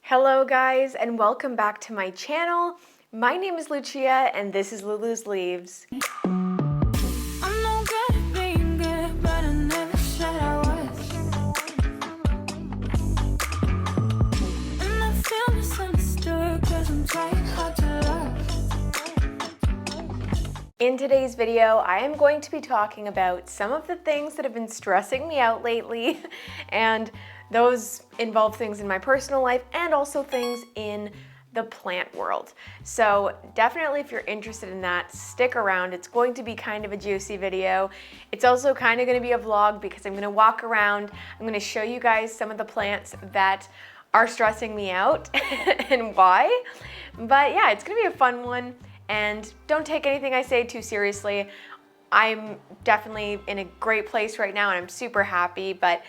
Hello guys, and welcome back to my channel. My name is Lucia and this is Lulu's Leaves. In today's video, I am going to be talking about some of the things that have been stressing me out lately, and those involve things in my personal life and also things in the plant world. So definitely if you're interested in that, stick around. It's going to be kind of a juicy video. It's also kind of going to be a vlog because I'm going to walk around. I'm going to show you guys some of the plants that are stressing me out and why. But yeah, it's going to be a fun one. And don't take anything I say too seriously. I'm definitely in a great place right now and I'm super happy, but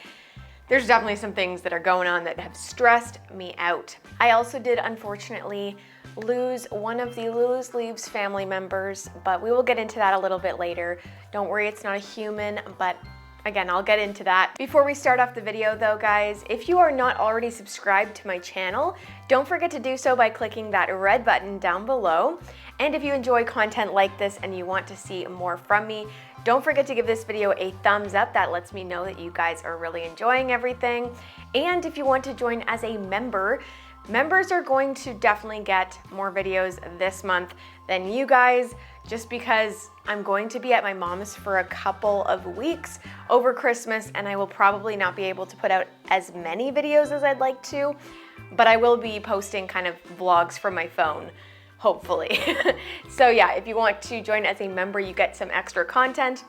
there's definitely some things that are going on that have stressed me out. I also did unfortunately lose one of the Lulu's Leaves family members, but we will get into that a little bit later. Don't worry, it's not a human, but again, I'll get into that. Before we start off the video though, guys, if you are not already subscribed to my channel, don't forget to do so by clicking that red button down below. And if you enjoy content like this and you want to see more from me, don't forget to give this video a thumbs up. That lets me know that you guys are really enjoying everything. And if you want to join as a member, members are going to definitely get more videos this month than you guys, just because I'm going to be at my mom's for a couple of weeks over Christmas and I will probably not be able to put out as many videos as I'd like to, but I will be posting kind of vlogs from my phone, hopefully. So yeah, if you want to join as a member, you get some extra content.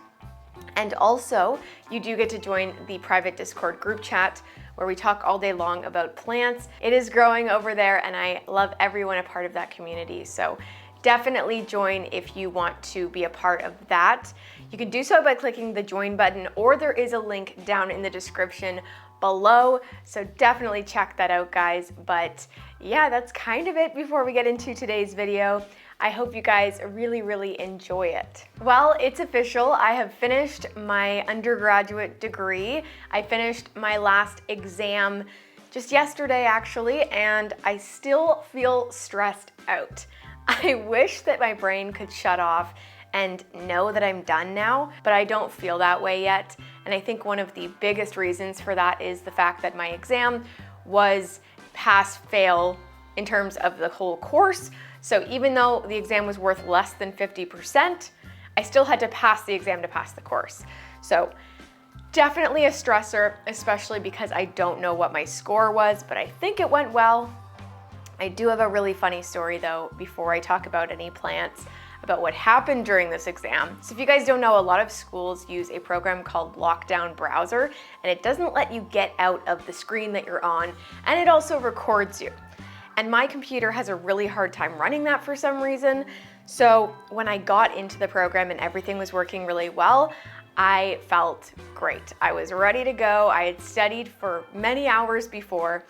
And also, you do get to join the private Discord group chat where we talk all day long about plants. It is growing over there and I love everyone a part of that community. So definitely join if you want to be a part of that. You can do so by clicking the join button, or there is a link down in the description below. So definitely check that out, guys. But yeah, that's kind of it before we get into today's video. I hope you guys really enjoy it. Well, it's official. I have finished my undergraduate degree. I finished my last exam just yesterday, actually, and I still feel stressed out. I wish that my brain could shut off and know that I'm done now, but I don't feel that way yet. And I think one of the biggest reasons for that is the fact that my exam was pass-fail in terms of the whole course. So even though the exam was worth less than 50%, I still had to pass the exam to pass the course. So definitely a stressor, especially because I don't know what my score was, but I think it went well. I do have a really funny story though, before I talk about any plants, about what happened during this exam. So if you guys don't know, a lot of schools use a program called Lockdown Browser, and it doesn't let you get out of the screen that you're on, and it also records you. And my computer has a really hard time running that for some reason. So when I got into the program and everything was working really well, I felt great. I was ready to go. I had studied for many hours before.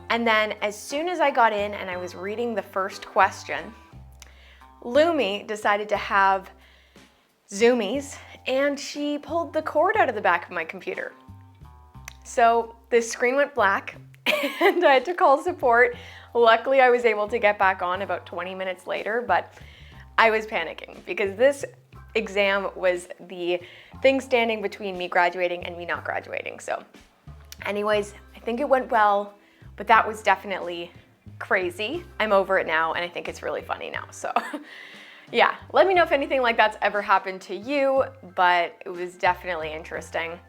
And then as soon as I got in and I was reading the first question, Lumi decided to have zoomies and she pulled the cord out of the back of my computer. So the screen went black and I had to call support. Luckily, I was able to get back on about 20 minutes later, but I was panicking because this exam was the thing standing between me graduating and me not graduating. So anyways, I think it went well, but that was definitely crazy. I'm over it now and I think it's really funny now. So yeah, let me know if anything like that's ever happened to you, but it was definitely interesting.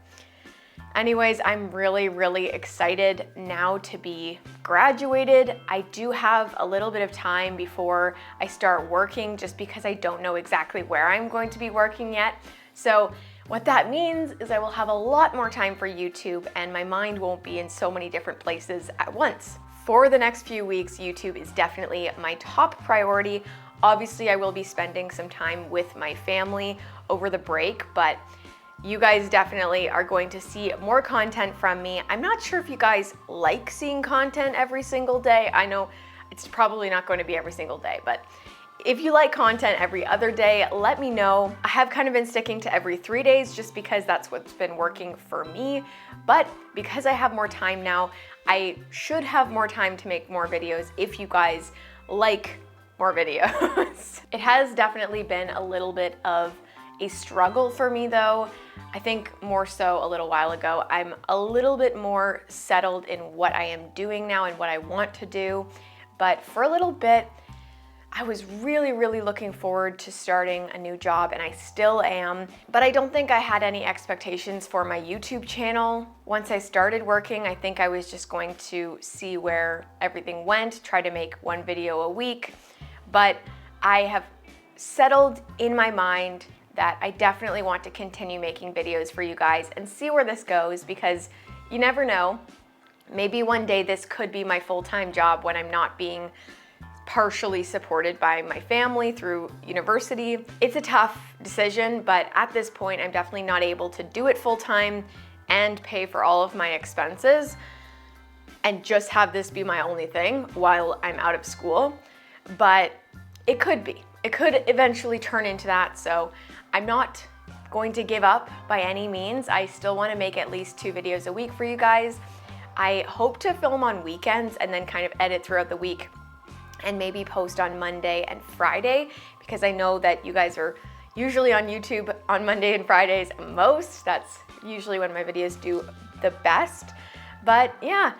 Anyways, I'm really excited now to be graduated. I do have a little bit of time before I start working just because I don't know exactly where I'm going to be working yet. So what that means is I will have a lot more time for YouTube and my mind won't be in so many different places at once. For the next few weeks, YouTube is definitely my top priority. Obviously, I will be spending some time with my family over the break, but you guys definitely are going to see more content from me. I'm not sure if you guys like seeing content every single day. I know it's probably not going to be every single day, but If you like content every other day, let me know. I have kind of been sticking to every 3 days just because that's what's been working for me. But because I have more time now, I should have more time to make more videos if you guys like more videos. It has definitely been a little bit of a struggle for me though. I think more so a little while ago. I'm a little bit more settled in what I am doing now and what I want to do. But for a little bit, I was really looking forward to starting a new job, and I still am, but I don't think I had any expectations for my YouTube channel. Once I started working, I think I was just going to see where everything went, try to make one video a week, but I have settled in my mind that I definitely want to continue making videos for you guys and see where this goes, because you never know. Maybe one day this could be my full-time job when I'm not being partially supported by my family through university. It's a tough decision, but at this point, I'm definitely not able to do it full-time and pay for all of my expenses and just have this be my only thing while I'm out of school. But it could be. It could eventually turn into that, so I'm not going to give up by any means. I still want to make at least 2 videos a week for you guys. I hope to film on weekends and then kind of edit throughout the week and maybe post on Monday and Friday, because I know that you guys are usually on YouTube on Monday and Fridays most. That's usually when my videos do the best. But yeah,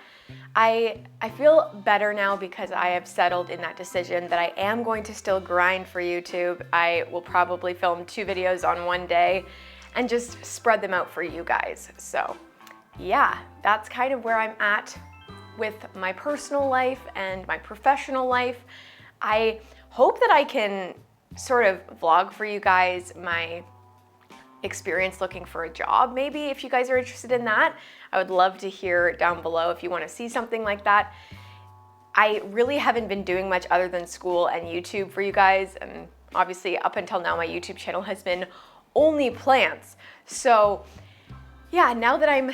I feel better now because I have settled in that decision that I am going to still grind for YouTube. I will probably film 2 videos on one day and just spread them out for you guys. So yeah, that's kind of where I'm at with my personal life and my professional life. I hope that I can sort of vlog for you guys my experience looking for a job, maybe, if you guys are interested in that. I would love to hear down below if you want to see something like that. I really haven't been doing much other than school and YouTube for you guys, and obviously up until now my YouTube channel has been only plants. So yeah, now that I'm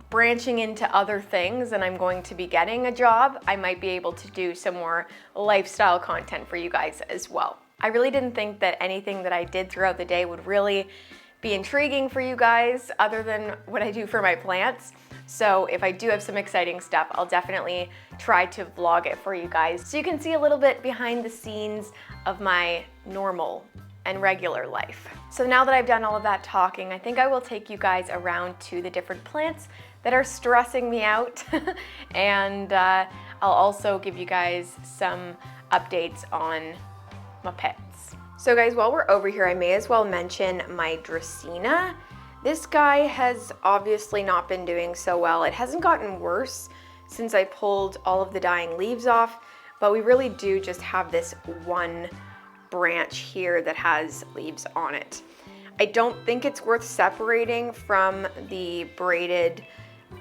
branching into other things and I'm going to be getting a job, I might be able to do some more lifestyle content for you guys as well. I really didn't think that anything that I did throughout the day would really be intriguing for you guys other than what I do for my plants. So if I do have some exciting stuff, I'll definitely try to vlog it for you guys so you can see a little bit behind the scenes of my normal and regular life. So now that I've done all of that talking, I think I will take you guys around to the different plants that are stressing me out and I'll also give you guys some updates on my pets. So guys, while we're over here, I may as well mention my Dracena. This guy has obviously not been doing so well. It hasn't gotten worse since I pulled all of the dying leaves off, but we really do just have this one branch here that has leaves on it. I don't think it's worth separating from the braided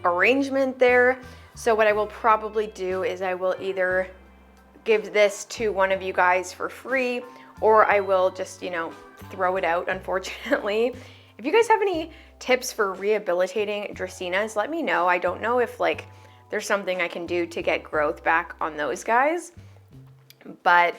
arrangement there. So what I will probably do is I will either give this to one of you guys for free, or I will just, throw it out, unfortunately. If you guys have any tips for rehabilitating Dracenas, let me know. I don't know if there's something I can do to get growth back on those guys, but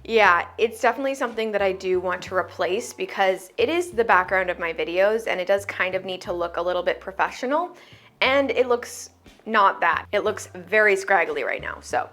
yeah, it's definitely something that I do want to replace because it is the background of my videos and it does kind of need to look a little bit professional, and it looks not that. It looks very scraggly right now. So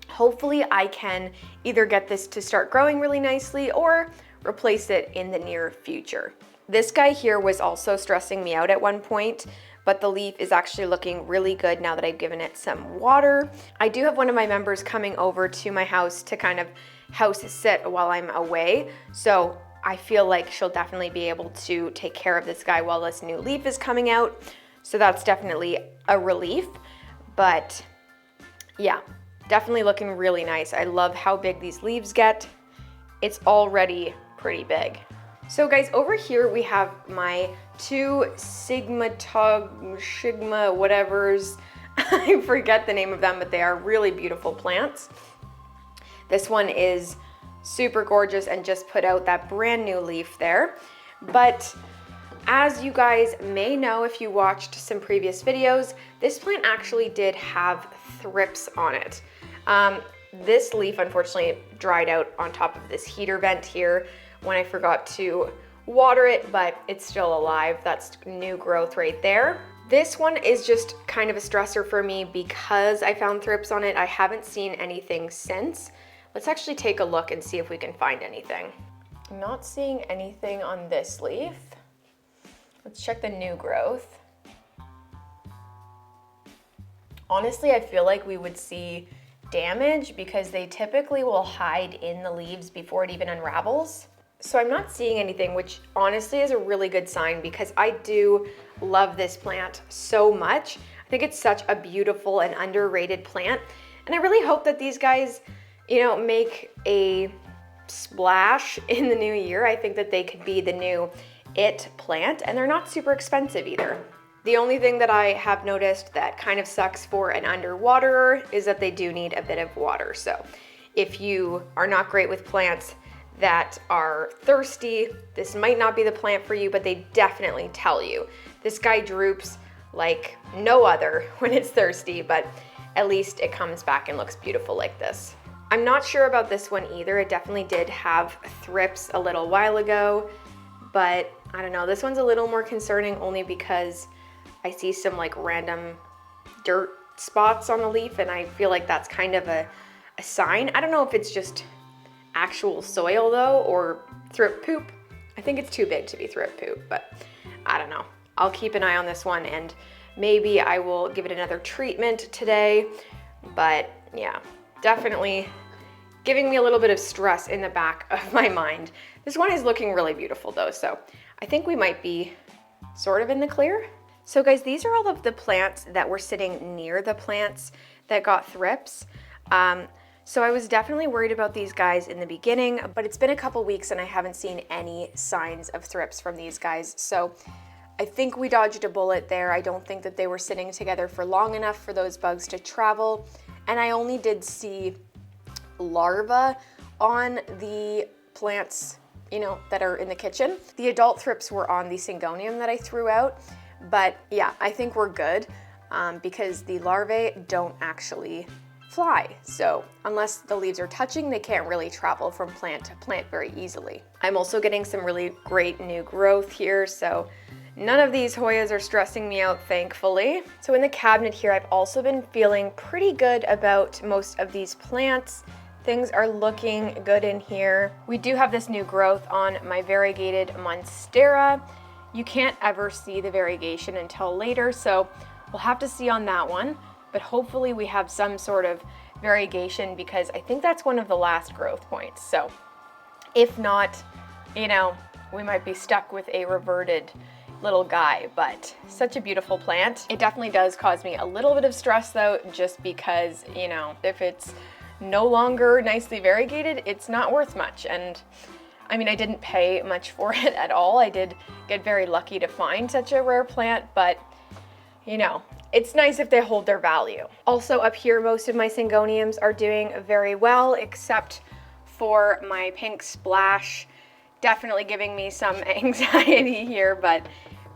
hopefully I can either get this to start growing really nicely or replace it in the near future. This guy here was also stressing me out at one point, but the leaf is actually looking really good now that I've given it some water. I do have one of my members coming over to my house to kind of house sit while I'm away, so I feel like she'll definitely be able to take care of this guy while this new leaf is coming out. So that's definitely a relief, but yeah, definitely looking really nice. I love how big these leaves get. It's already pretty big. So guys, over here we have my 2 Sigma whatevers. I forget the name of them, but they are really beautiful plants. This one is super gorgeous and just put out that brand new leaf there. But as you guys may know if you watched some previous videos, this plant actually did have thrips on it. This leaf unfortunately dried out on top of this heater vent here when I forgot to water it, but it's still alive. That's new growth right there. This one is just kind of a stressor for me because I found thrips on it. I haven't seen anything since. Let's actually take a look and see if we can find anything. I'm not seeing anything on this leaf. Let's check the new growth. Honestly, I feel like we would see damage because they typically will hide in the leaves before it even unravels. So I'm not seeing anything, which honestly is a really good sign because I do love this plant so much. I think it's such a beautiful and underrated plant. And I really hope that these guys, make a splash in the new year. I think that they could be the new it plant, and they're not super expensive either. The only thing that I have noticed that kind of sucks for an underwaterer is that they do need a bit of water. So if you are not great with plants that are thirsty, this might not be the plant for you, but they definitely tell you. This guy droops like no other when it's thirsty, but at least it comes back and looks beautiful like this. I'm not sure about this one either. It definitely did have thrips a little while ago, but I don't know. This one's a little more concerning only because I see some like random dirt spots on the leaf, and I feel like that's kind of a sign. I don't know if it's just actual soil though, or thrip poop. I think it's too big to be thrip poop, but I don't know. I'll keep an eye on this one, and maybe I will give it another treatment today. But yeah, definitely giving me a little bit of stress in the back of my mind. This one is looking really beautiful though, so I think we might be sort of in the clear. So guys, these are all of the plants that were sitting near the plants that got thrips. So I was definitely worried about these guys in the beginning, but it's been a couple weeks and I haven't seen any signs of thrips from these guys. So I think we dodged a bullet there. I don't think that they were sitting together for long enough for those bugs to travel. And I only did see larvae on the plants, that are in the kitchen. The adult thrips were on the Syngonium that I threw out. But yeah, I think we're good because the larvae don't actually fly. So unless the leaves are touching, they can't really travel from plant to plant very easily. I'm also getting some really great new growth here. So none of these Hoyas are stressing me out, thankfully. So in the cabinet here, I've also been feeling pretty good about most of these plants. Things are looking good in here. We do have this new growth on my variegated Monstera. You can't ever see the variegation until later, so we'll have to see on that one. But hopefully we have some sort of variegation because I think that's one of the last growth points. So if not, we might be stuck with a reverted little guy, but such a beautiful plant. It definitely does cause me a little bit of stress though, just because, if it's no longer nicely variegated, it's not worth much. And I mean, I didn't pay much for it at all. I did get very lucky to find such a rare plant, but it's nice if they hold their value. Also up here, most of my Syngoniums are doing very well, except for my pink splash. Definitely giving me some anxiety here, but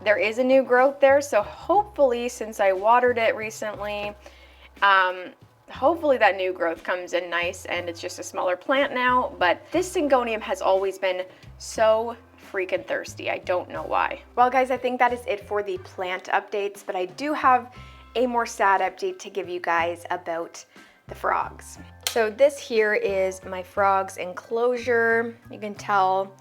there is a new growth there. So hopefully, since I watered it recently, hopefully that new growth comes in nice and it's just a smaller plant now. But this Syngonium has always been so freaking thirsty. I don't know why. Well guys, I think that is it for the plant updates, but I do have a more sad update to give you guys about the frogs. So this here is my frog's enclosure. You can tell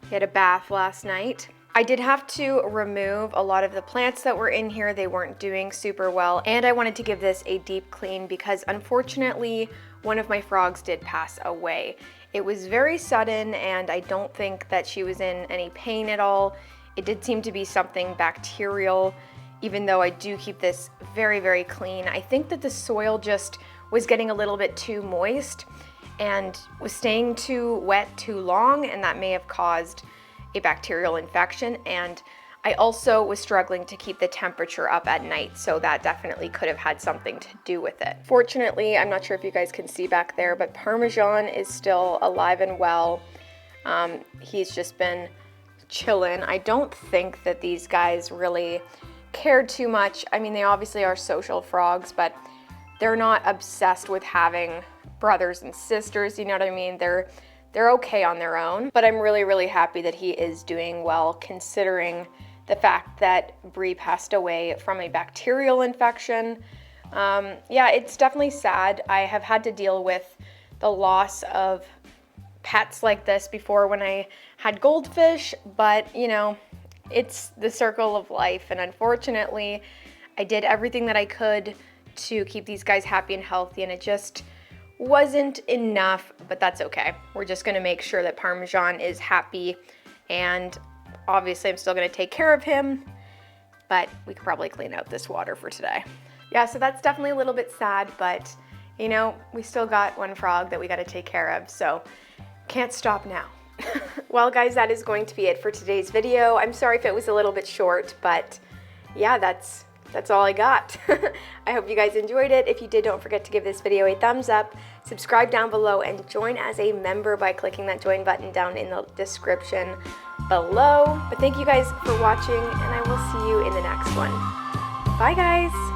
he had a bath last night. I did have to remove a lot of the plants that were in here. They weren't doing super well, and I wanted to give this a deep clean because unfortunately one of my frogs did pass away. It was very sudden and I don't think that she was in any pain at all. It did seem to be something bacterial, even though I do keep this very, very clean. I think that the soil just was getting a little bit too moist and was staying too wet too long, and that may have caused a bacterial infection. And I also was struggling to keep the temperature up at night, so that definitely could have had something to do with it. Fortunately, I'm not sure if you guys can see back there, but Parmesan is still alive and well. He's just been chilling. I don't think that these guys really cared too much. I mean, they obviously are social frogs, but they're not obsessed with having brothers and sisters, you know what I mean? They're okay on their own, but I'm really, really happy that he is doing well considering the fact that Bree passed away from a bacterial infection. Yeah, it's definitely sad. I have had to deal with the loss of pets like this before when I had goldfish, but you know, it's the circle of life, and unfortunately, I did everything that I could to keep these guys happy and healthy, and it just wasn't enough, but that's okay. We're just gonna make sure that Parmesan is happy, and obviously I'm still gonna take care of him, but we could probably clean out this water for today. Yeah, so that's definitely a little bit sad, but you know, we still got one frog that we gotta take care of, so can't stop now. Well guys, that is going to be it for today's video. I'm sorry if it was a little bit short, but yeah, that's all I got. I hope you guys enjoyed it. If you did, don't forget to give this video a thumbs up, subscribe down below, and join as a member by clicking that join button down in the description below. But thank you guys for watching, and I will see you in the next one. Bye guys.